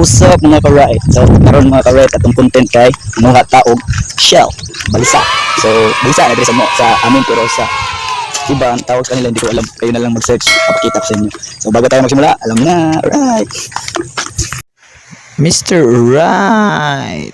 what's up mga ka-right? So, karon mga ka-right, atong content kay mga taog shell, balisa. So, balisa na sa mo sa amin pero sa iba ang tawag kanila hindi ko alam. Kayo na lang mag-search, papakita ko sa inyo. So, bago tayo magsimula, alam na, right? Mr. Right.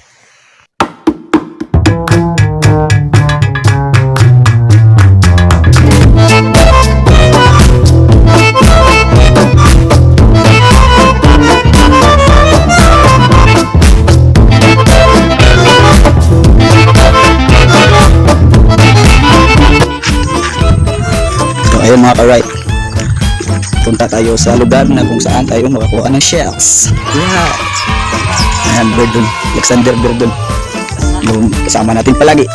Ayun mga ka-right, punta tayo sa lugar na kung saan tayo makakuha ng shells. Yeah. Ayan, Verdun, Alexander Verdun, yung kasama natin palagi.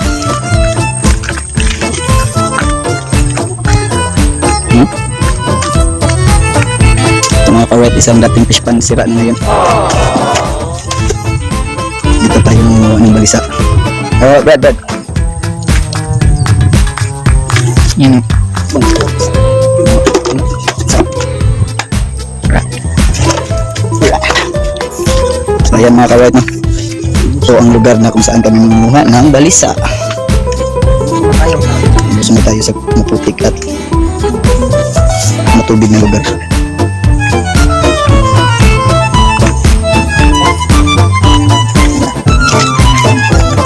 Ito mga ka-right, isang dating fish pan, sira na ngayon. Dito tayo ng balisa. Oh, Brad. Yan. So ayan mga ka-right, no? Ito ang lugar na kung saan kami mangunguha ng balisa. Gusto tayo sa maputik at matubig na lugar.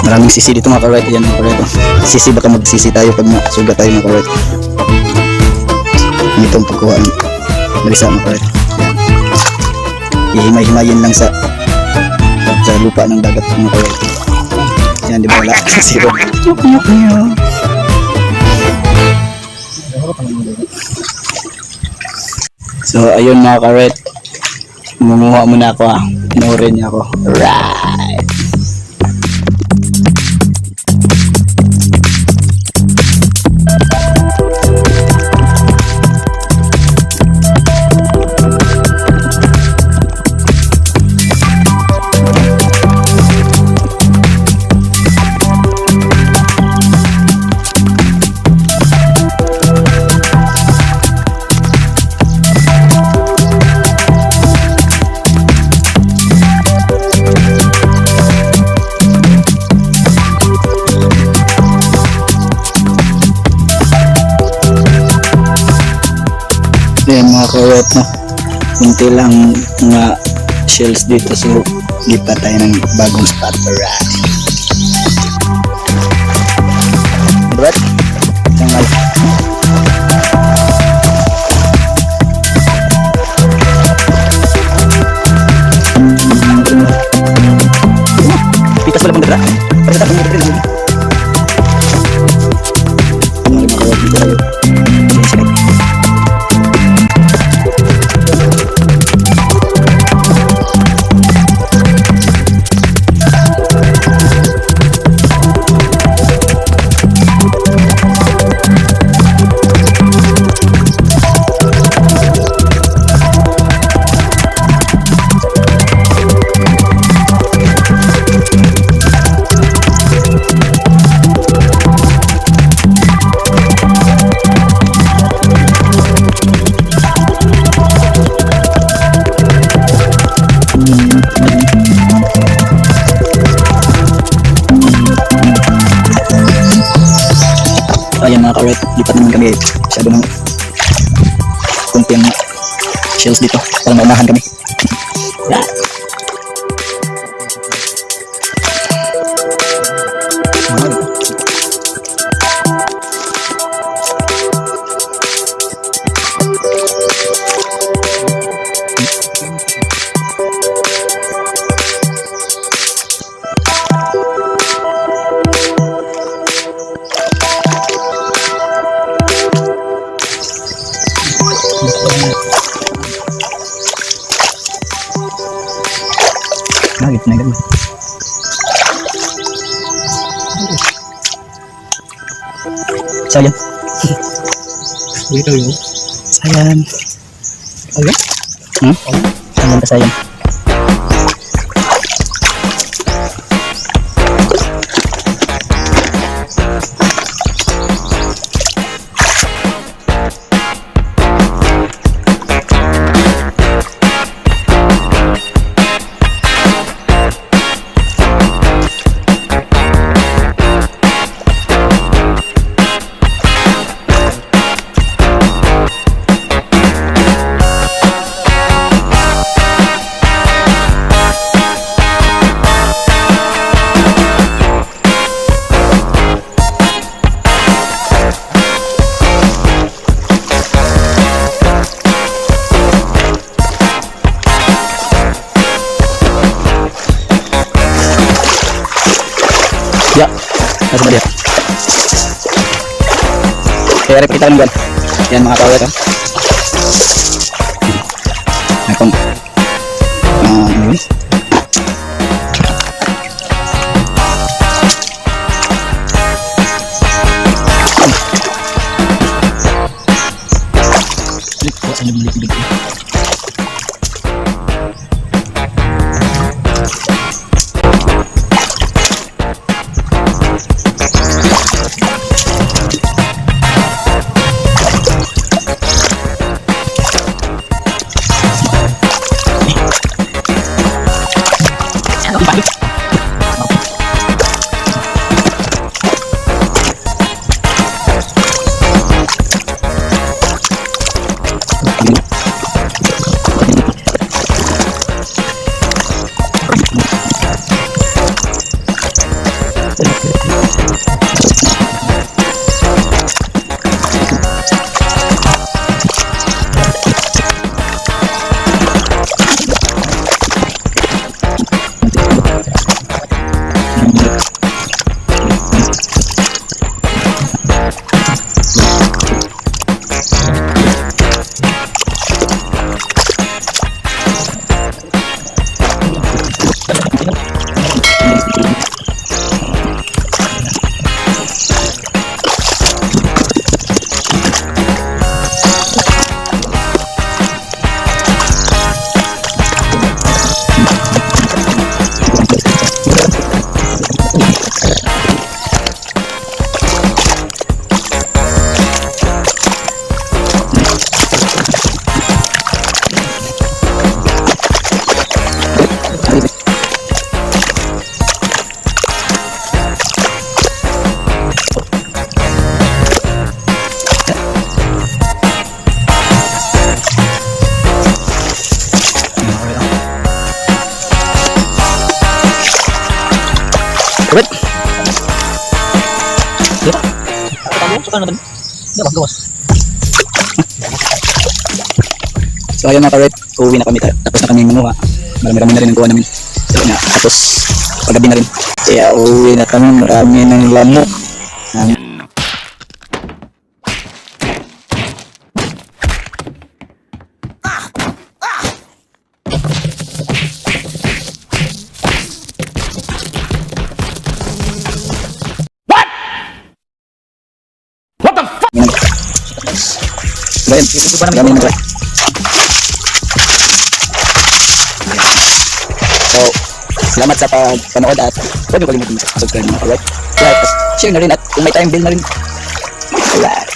Maraming sisi dito mga ka-right. Ayan mga ka-right, sisi, baka magsisi tayo pag masuga tayo mga ka-right. Itong pagkuha ng balisa mga ka-right. Ihimay-himayin lang sa lupa ng dagat mga ka-right. Yan, di ba wala? Zero. So ayun mga ka-right, mumuha muna ako ha. Inurin niya ako. Right. Ayan mga ka-right, no? Kunti lang mga shells dito, so lipat tayo ng bagong spot. Alright. Alright. Tangal. Pitas pala pang dara. Pagkata pang dara rin. Mga ka-right dito tayo. Ayan mga ka-right, lipat naman kami. Masyado ng kunti ang shells dito. Parang maunahan kami. Yeah. Nagit na gano'n. Sayang. Wait, ayun. Sayang. Ayun? Sayang ka sayang. Kaya rin, pakita ko ng buwan. Yan mga kawet, oh. Akong, yun. Wait. Dito. Suka na ba? Hindi ba gawas? So ayun mga ka-red, uuwi na kami, tapos na kami manuha. Marami-rami na rin ang kuha namin. So na, tapos paggabi na rin. Kaya uuwi na kami, marami ng lamo. Ayan, marami na rin. So, salamat sa panood at huwag niyo kalimutan subscribe mga ka-red. Like, share na rin at kung may time bill na rin. Alright.